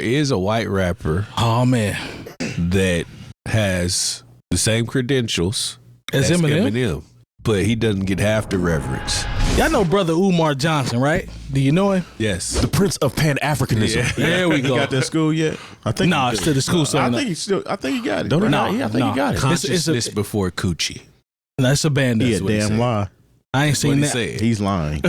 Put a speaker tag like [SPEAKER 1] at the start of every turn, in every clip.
[SPEAKER 1] is a white rapper.
[SPEAKER 2] Oh man,
[SPEAKER 1] that has the same credentials
[SPEAKER 2] as Eminem,
[SPEAKER 1] but he doesn't get half the reverence.
[SPEAKER 2] Y'all know brother Umar Johnson, right? Do you know him?
[SPEAKER 1] Yes,
[SPEAKER 3] the Prince of Pan-Africanism.
[SPEAKER 1] Yeah.
[SPEAKER 2] There we go.
[SPEAKER 4] He got that school yet? I think.
[SPEAKER 2] No, it's still the school.
[SPEAKER 4] I think he got it.
[SPEAKER 3] Don't
[SPEAKER 2] No,
[SPEAKER 3] I think he got it.
[SPEAKER 1] Consciousness before coochie.
[SPEAKER 2] That's a band.
[SPEAKER 4] He
[SPEAKER 2] That's
[SPEAKER 4] a
[SPEAKER 2] what he
[SPEAKER 4] damn
[SPEAKER 2] said.
[SPEAKER 4] lie.
[SPEAKER 2] I ain't seen that.
[SPEAKER 1] Said.
[SPEAKER 4] He's lying.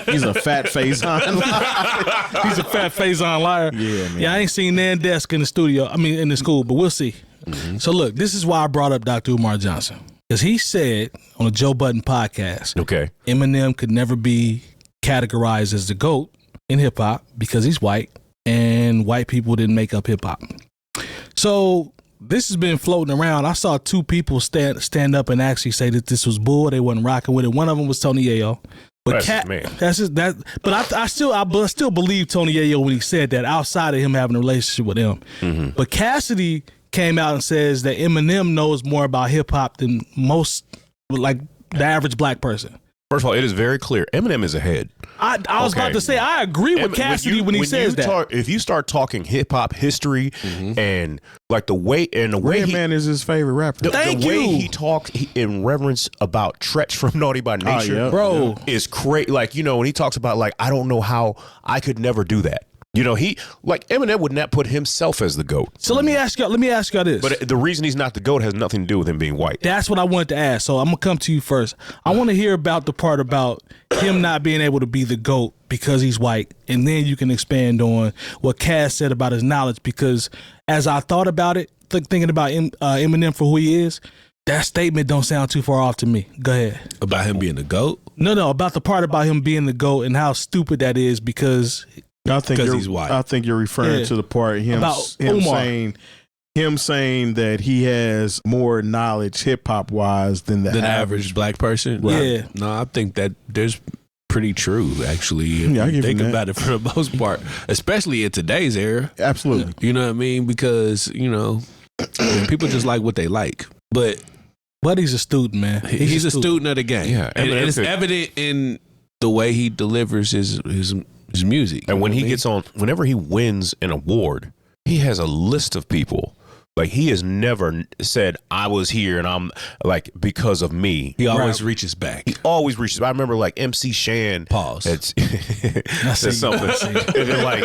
[SPEAKER 4] He's a fat face on.
[SPEAKER 2] He's a fat face on liar.
[SPEAKER 4] Yeah, man.
[SPEAKER 2] Yeah, I ain't seen Nan Desk in the studio. I mean, in the school, but we'll see. Mm-hmm. So look, this is why I brought up Dr. Umar Johnson, because he said on the Joe Budden podcast,
[SPEAKER 3] okay,
[SPEAKER 2] Eminem could never be categorized as the GOAT in hip hop because he's white, and white people didn't make up hip hop. So this has been floating around. I saw two people stand up and actually say that this was bull. They wasn't rocking with it. One of them was Tony Yayo. But But I still believe Tony Yayo when he said that, outside of him having a relationship with him. Mm-hmm. But Cassidy came out and says that Eminem knows more about hip hop than most, like the average black person.
[SPEAKER 3] First of all, it is very clear. Eminem is ahead.
[SPEAKER 2] I was about to say, I agree with Cassidy when he says that.
[SPEAKER 3] If you start talking hip hop history and like the way
[SPEAKER 4] Redman is his favorite rapper.
[SPEAKER 3] The way he talks in reverence about Tretch from Naughty by Nature,
[SPEAKER 2] bro,
[SPEAKER 3] is crazy. Like, you know, when he talks about like, I don't know how I could never do that. You know, Eminem would not put himself as the GOAT.
[SPEAKER 2] So let me ask y'all this.
[SPEAKER 3] But the reason he's not the GOAT has nothing to do with him being white.
[SPEAKER 2] That's what I wanted to ask. So I'm going to come to you first. I want to hear about the part about him not being able to be the GOAT because he's white. And then you can expand on what Cass said about his knowledge, because as I thought about it, thinking about Eminem for who he is, that statement don't sound too far off to me. Go ahead.
[SPEAKER 1] About him being the GOAT?
[SPEAKER 2] No, about the part about him being the GOAT and how stupid that is because
[SPEAKER 1] he's white.
[SPEAKER 4] I think you're referring to the part him saying that he has more knowledge hip hop wise than the
[SPEAKER 1] average black person.
[SPEAKER 2] Right. Yeah.
[SPEAKER 1] No, I think that there's pretty true actually. If
[SPEAKER 4] I
[SPEAKER 1] you
[SPEAKER 4] give
[SPEAKER 1] think
[SPEAKER 4] you that.
[SPEAKER 1] about it for the most part, especially in today's era.
[SPEAKER 4] Absolutely.
[SPEAKER 1] You know what I mean? Because, you know, people just like what they like. But
[SPEAKER 2] he's a student, man.
[SPEAKER 1] He's a student of the game.
[SPEAKER 3] Yeah,
[SPEAKER 1] and it's evident in the way he delivers his music.
[SPEAKER 3] And when he gets on, whenever he wins an award, he has a list of people. Like, he has never said, I was here and I'm like, because of me.
[SPEAKER 1] He always reaches back.
[SPEAKER 3] He always reaches back. I remember like MC Shan.
[SPEAKER 1] Pause.
[SPEAKER 3] That's something. And then like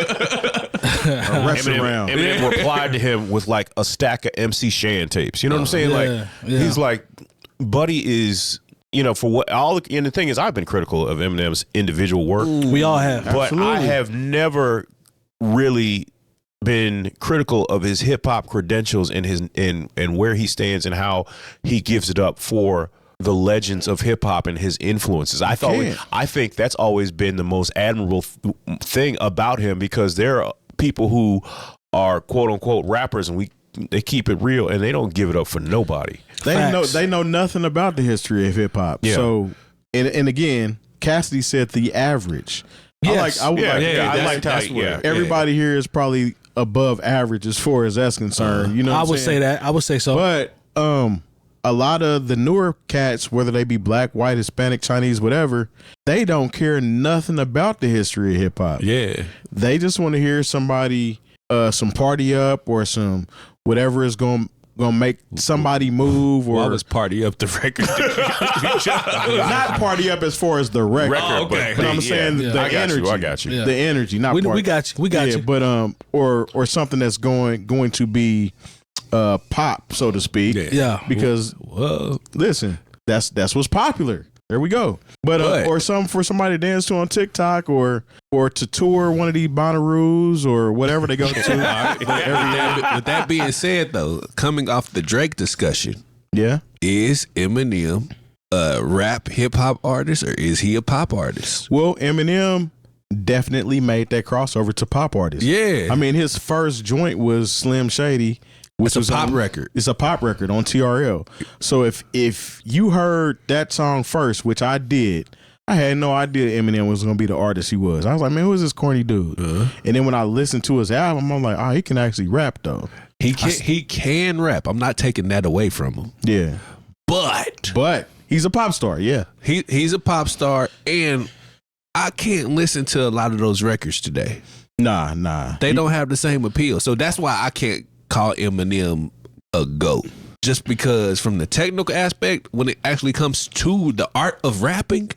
[SPEAKER 3] Eminem replied to him with like a stack of MC Shan tapes. You know what I'm saying? He's like, Buddy is, you know, for what all, and the thing is, I've been critical of Eminem's individual work.
[SPEAKER 2] We all have.
[SPEAKER 3] But
[SPEAKER 4] Absolutely.
[SPEAKER 3] I have never really been critical of his hip hop credentials and his and where he stands and how he gives it up for the legends of hip hop and his influences. I think that's always been the most admirable thing about him, because there are people who are quote unquote rappers and they keep it real and they don't give it up for nobody.
[SPEAKER 4] They know nothing about the history of hip hop.
[SPEAKER 3] Yeah.
[SPEAKER 4] So and again, Cassidy said the average.
[SPEAKER 2] Yes.
[SPEAKER 4] I like everybody here is probably above average as far as that's concerned. You know,
[SPEAKER 2] I would say that. I would say so.
[SPEAKER 4] But a lot of the newer cats, whether they be black, white, Hispanic, Chinese, whatever, they don't care nothing about the history of hip hop.
[SPEAKER 1] Yeah,
[SPEAKER 4] they just want to hear somebody some party up or some whatever is going to make somebody move, or
[SPEAKER 1] was party up the record.
[SPEAKER 4] not party up as far as the record.
[SPEAKER 1] Okay.
[SPEAKER 4] But I'm saying the energy.
[SPEAKER 3] I got you.
[SPEAKER 2] Yeah.
[SPEAKER 4] The energy, not party.
[SPEAKER 2] We got you.
[SPEAKER 4] But or something that's going to be pop, so to speak.
[SPEAKER 2] Yeah.
[SPEAKER 4] Because listen, that's what's popular. There we go. But or something for somebody to dance to on TikTok, or to tour one of these Bonnaroos or whatever they go to.
[SPEAKER 1] With that being said, though, coming off the Drake discussion, is Eminem a rap hip hop artist or is he a pop artist?
[SPEAKER 4] Well, Eminem definitely made that crossover to pop artist.
[SPEAKER 1] Yeah.
[SPEAKER 4] I mean, his first joint was Slim Shady, which was
[SPEAKER 1] a pop record.
[SPEAKER 4] It's a pop record on TRL. So if you heard that song first, which I did, I had no idea Eminem was going to be the artist he was. I was like, man, who is this corny dude? And then when I listened to his album, I'm like, oh, he can actually rap though.
[SPEAKER 1] He can rap. I'm not taking that away from him.
[SPEAKER 4] Yeah. But he's a pop star. Yeah.
[SPEAKER 1] He's a pop star, and I can't listen to a lot of those records today.
[SPEAKER 4] Nah.
[SPEAKER 1] They don't have the same appeal. So that's why I can't call Eminem a GOAT. Just because from the technical aspect, when it actually comes to the art of rapping,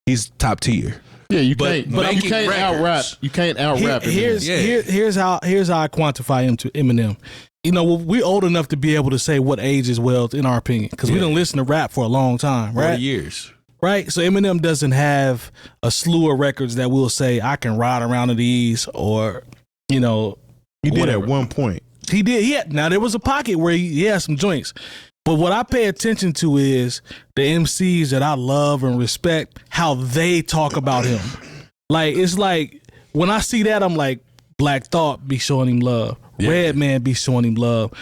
[SPEAKER 1] he's top tier.
[SPEAKER 4] Yeah, you can't out rap. You can't out rap.
[SPEAKER 2] Here's how I quantify him to Eminem. You know, we're old enough to be able to say what age is well, in our opinion, because we don't listen to rap for a long time, right?
[SPEAKER 1] 40 years.
[SPEAKER 2] Right? So Eminem doesn't have a slew of records that will say, I can ride around to these, or, you know.
[SPEAKER 4] He did at one point.
[SPEAKER 2] He did. Now, there was a pocket where he had some joints. But what I pay attention to is the MCs that I love and respect, how they talk about him. Like, it's like, when I see that, I'm like, Black Thought be showing him love. Redman be showing him love.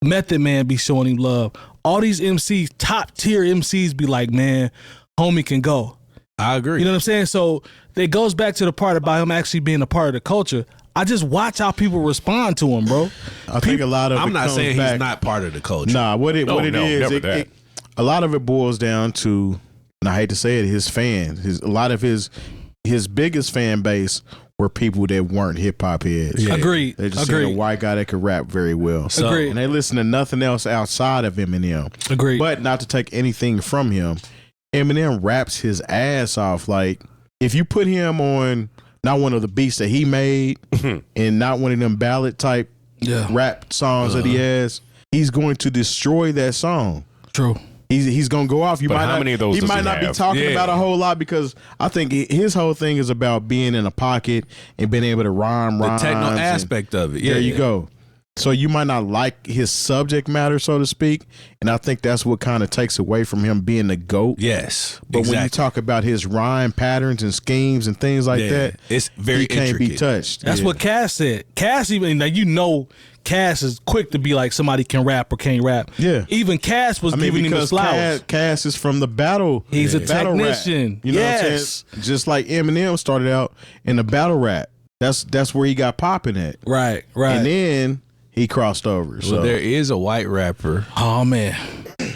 [SPEAKER 2] Method Man be showing him love. All these MCs, top tier MCs be like, man, homie can go.
[SPEAKER 1] I agree.
[SPEAKER 2] You know what I'm saying? So it goes back to the part about him actually being a part of the culture. I just watch how people respond to him, bro.
[SPEAKER 4] I think a lot of
[SPEAKER 1] I'm
[SPEAKER 4] it
[SPEAKER 1] not
[SPEAKER 4] comes
[SPEAKER 1] saying
[SPEAKER 4] back,
[SPEAKER 1] he's not part of the culture.
[SPEAKER 4] Nah, what it is, a lot of it boils down to, and I hate to say it, his fans. A lot of his biggest fan base were people that weren't hip hop heads.
[SPEAKER 2] Yeah. Agreed.
[SPEAKER 4] They just seen a white guy that could rap very well.
[SPEAKER 2] Agreed.
[SPEAKER 4] And they listen to nothing else outside of Eminem.
[SPEAKER 2] Agreed.
[SPEAKER 4] But not to take anything from him, Eminem raps his ass off. Like, if you put him on not one of the beats that he made and not one of them ballad type rap songs that he has, he's going to destroy that song.
[SPEAKER 2] True.
[SPEAKER 4] He's gonna go off.
[SPEAKER 3] Many of those
[SPEAKER 4] he might not be talking about a whole lot, because I think his whole thing is about being in a pocket and being able to rhyme.
[SPEAKER 1] The technical aspect of it. Yeah,
[SPEAKER 4] there you go. So you might not like his subject matter, so to speak, and I think that's what kind of takes away from him being the GOAT.
[SPEAKER 1] Yes,
[SPEAKER 4] but when you talk about his rhyme patterns and schemes and things like that,
[SPEAKER 1] it's very
[SPEAKER 4] can't
[SPEAKER 1] intricate.
[SPEAKER 4] be touched.
[SPEAKER 2] That's what Cass said. Cass even, like, Cass is quick to be like, somebody can rap or can't rap.
[SPEAKER 4] Yeah.
[SPEAKER 2] Even Cass was giving him his flowers.
[SPEAKER 4] Cass is from the battle.
[SPEAKER 2] He's a
[SPEAKER 4] battle
[SPEAKER 2] technician.
[SPEAKER 4] Rap. You know what I'm saying? Just like Eminem started out in the battle rap. That's where he got popping at.
[SPEAKER 2] Right.
[SPEAKER 4] And then he crossed over. So
[SPEAKER 1] there is a white rapper.
[SPEAKER 2] Oh man,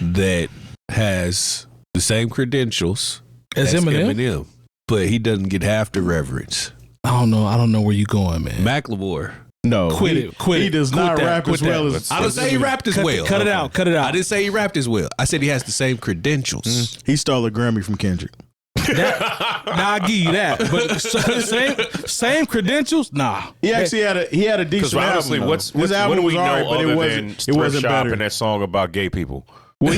[SPEAKER 1] that has the same credentials
[SPEAKER 2] as Eminem,
[SPEAKER 1] but he doesn't get half the reverence.
[SPEAKER 2] I don't know where you going, man.
[SPEAKER 1] Macklemore.
[SPEAKER 2] No, quit it.
[SPEAKER 4] He does not rap as well as.
[SPEAKER 1] I didn't say he rapped as well.
[SPEAKER 2] Cut it out.
[SPEAKER 1] I didn't say he rapped as well. I said he has the same credentials.
[SPEAKER 4] He stole a Grammy from Kendrick.
[SPEAKER 2] Now I give you that, but same credentials. Nah,
[SPEAKER 4] he actually had a decent
[SPEAKER 3] honestly,
[SPEAKER 4] album.
[SPEAKER 3] What do we know other than
[SPEAKER 4] it
[SPEAKER 3] Thrift
[SPEAKER 4] wasn't
[SPEAKER 3] Shop
[SPEAKER 4] better.
[SPEAKER 3] and that song about gay people?
[SPEAKER 4] Well,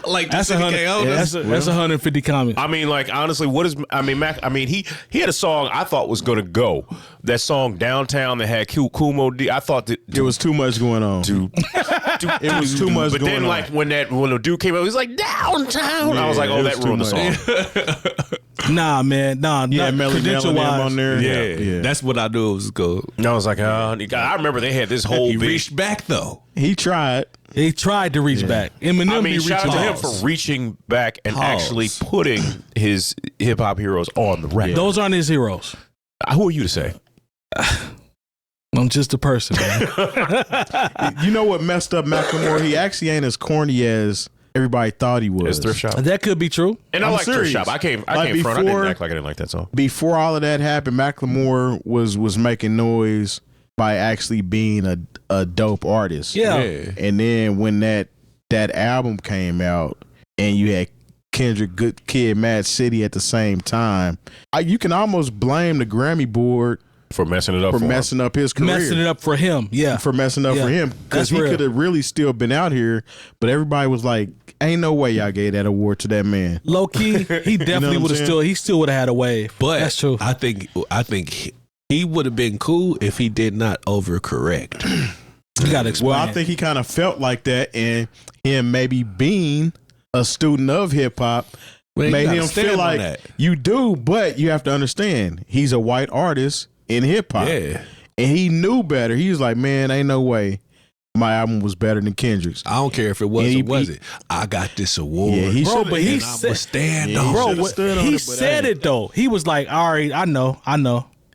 [SPEAKER 1] like
[SPEAKER 2] that's 150 comments.
[SPEAKER 3] I mean, like, honestly, he had a song I thought was gonna go. That song Downtown that had 𝐀𝐄𝐀𝐒. I thought that
[SPEAKER 4] there was too much going on. It was too much.
[SPEAKER 3] But then, like, when the dude came out, he was like Downtown. I was like, oh, that ruined the song.
[SPEAKER 2] Nah, man,
[SPEAKER 4] yeah,
[SPEAKER 2] credential wise
[SPEAKER 4] on there.
[SPEAKER 1] Yeah, that's what I knew it was go.
[SPEAKER 3] I was like, I remember they had this whole.
[SPEAKER 1] He reached back though.
[SPEAKER 4] He tried.
[SPEAKER 2] He tried to reach back. Eminem,
[SPEAKER 3] shout out to him for reaching back and actually putting his hip hop heroes on the record.
[SPEAKER 2] Those aren't his heroes.
[SPEAKER 3] Who are you to say?
[SPEAKER 2] I'm just a person, man.
[SPEAKER 4] You know what messed up Macklemore? He actually ain't as corny as everybody thought he was.
[SPEAKER 3] As Thrift Shop.
[SPEAKER 2] That could be true.
[SPEAKER 3] And I like Thrift Shop. I came front. I didn't act like I didn't like that song.
[SPEAKER 4] Before all of that happened, Macklemore was making noise by actually being a dope artist.
[SPEAKER 2] Yeah.
[SPEAKER 4] And then when that album came out and you had Kendrick, Good Kid, Mad City at the same time, you can almost blame the Grammy board
[SPEAKER 3] for messing it up
[SPEAKER 4] for messing up his career.
[SPEAKER 2] Messing it up for him. Yeah.
[SPEAKER 4] For messing up for him. Because he could have really still been out here, but everybody was like, ain't no way y'all gave that award to that man.
[SPEAKER 2] Low key, he definitely would have still would have had a wave.
[SPEAKER 1] But
[SPEAKER 2] that's true.
[SPEAKER 1] I think he would have been cool if he did not overcorrect.
[SPEAKER 2] You gotta explain.
[SPEAKER 4] Well, I think he kind of felt like that, and him maybe being a student of hip hop made him feel like you do, but you have to understand he's a white artist in hip hop.
[SPEAKER 1] Yeah.
[SPEAKER 4] And he knew better. He was like, man, ain't no way my album was better than Kendrick's.
[SPEAKER 1] I don't care if it was or wasn't. I got this award.
[SPEAKER 4] Yeah, he
[SPEAKER 2] but he
[SPEAKER 1] said, stand
[SPEAKER 4] on
[SPEAKER 1] it.
[SPEAKER 2] He said it though. He was like, all right, I know.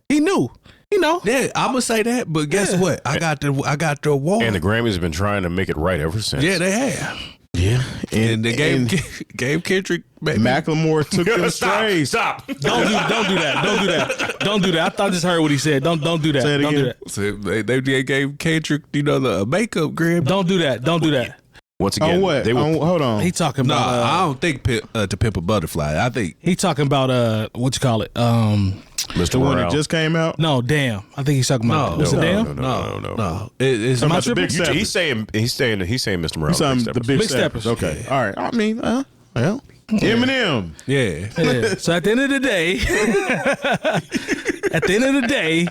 [SPEAKER 2] He knew. You know.
[SPEAKER 1] Yeah, I'm gonna say that, but guess what? I got the award.
[SPEAKER 3] And the Grammys have been trying to make it right ever since.
[SPEAKER 1] Yeah, they have.
[SPEAKER 4] Yeah.
[SPEAKER 1] And they gave Kendrick baby.
[SPEAKER 4] Macklemore took them
[SPEAKER 3] Stop.
[SPEAKER 4] strays.
[SPEAKER 3] Stop.
[SPEAKER 2] Don't do that. I thought I just heard what he said. Don't do that.
[SPEAKER 4] Say it
[SPEAKER 2] Don't do
[SPEAKER 4] again.
[SPEAKER 2] that.
[SPEAKER 1] So they gave Kendrick, the makeup grab.
[SPEAKER 2] Don't do that. Don't do that.
[SPEAKER 3] Once again,
[SPEAKER 4] On what?
[SPEAKER 3] they were
[SPEAKER 4] Hold on.
[SPEAKER 2] He talking
[SPEAKER 1] No,
[SPEAKER 2] about.
[SPEAKER 1] I don't think To Pimp a Butterfly. I think
[SPEAKER 2] He talking about what you call it?
[SPEAKER 3] Mr.
[SPEAKER 4] the one
[SPEAKER 3] Morale.
[SPEAKER 4] that just came out.
[SPEAKER 2] No, damn. I think he's talking about. Was it damn?
[SPEAKER 1] no. It's
[SPEAKER 4] Talking
[SPEAKER 2] Am I
[SPEAKER 4] about the big
[SPEAKER 2] tripping?
[SPEAKER 4] steppers.
[SPEAKER 3] He's saying Mr. Morale.
[SPEAKER 4] He's talking
[SPEAKER 3] Big
[SPEAKER 4] the
[SPEAKER 3] Steppers.
[SPEAKER 4] big
[SPEAKER 2] Big
[SPEAKER 4] steppers.
[SPEAKER 2] steppers.
[SPEAKER 4] Okay. All right. I mean, well, Eminem.
[SPEAKER 1] yeah.
[SPEAKER 2] Yeah. So at the end of the day,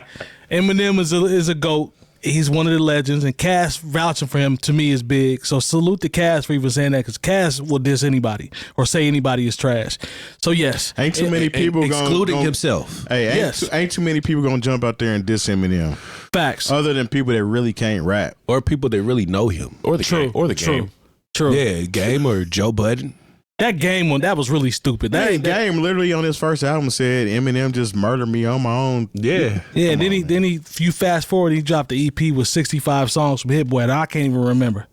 [SPEAKER 2] Eminem is a GOAT. He's one of the legends, and Cass vouching for him to me is big. So salute to Cass for even saying that, because Cass will diss anybody or say anybody is trash. So yes,
[SPEAKER 4] Ain't too many people
[SPEAKER 1] excluding
[SPEAKER 4] gonna,
[SPEAKER 1] himself.
[SPEAKER 4] Hey,
[SPEAKER 2] Yes.
[SPEAKER 4] ain't too many people gonna jump out there and diss Eminem.
[SPEAKER 2] facts.
[SPEAKER 4] Other than people that really can't rap.
[SPEAKER 1] Or people that really know him.
[SPEAKER 3] Or the game. Or the game.
[SPEAKER 2] True.
[SPEAKER 1] Yeah, Game or Joe Budden.
[SPEAKER 2] That game one, that was really stupid. That ain't that.
[SPEAKER 4] Game literally on his first album said Eminem just murdered me on my own.
[SPEAKER 1] Yeah.
[SPEAKER 2] Yeah, then he, if you fast forward, he dropped the EP with 65 songs from Hit Boy that I can't even remember.